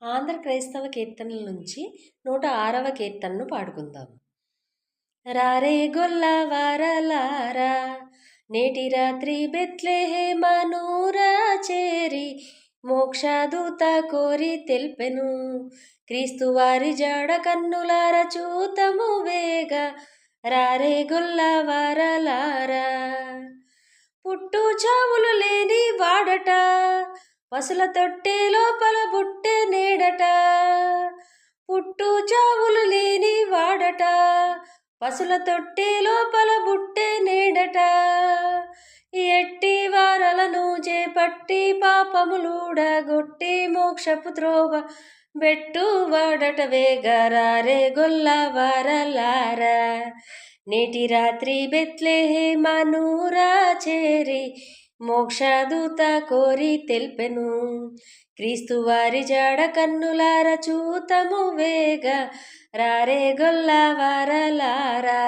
ఆంధ్ర క్రైస్తవ కీర్తనల నుంచి 106వ కీర్తనను పాడుకుందాం. రారే గొల్ల వారలారా, నేటి రాత్రి బెత్లెహేమనూరా చేరి మోక్షదూత కోరి తెల్పెను. క్రీస్తు వారి జాడ కన్నులార చూతము వేగ, రారే గొల్ల వారలారా. పుట్టు చావులు లేని వాడట, పసుల తొట్టె లోపల బుట్టె నేడట. పుట్టు చావులు లేని వాడట, పసుల తొట్టె లోపల బుట్టె నేడట. ఎట్టి వారలను చేపట్టి పాపములుడగొట్టి మోక్షపు త్రోవ బెట్టు వాడట వేగరారే గొల్ల వారలారా. నేటి రాత్రి బెత్లెహేమనూరా చేరి మోక్షదూత కోరి తెల్పెను. క్రీస్తు వారి జాడ కన్నులార చూతము వేగ, రారే గొల్ల వారలారా.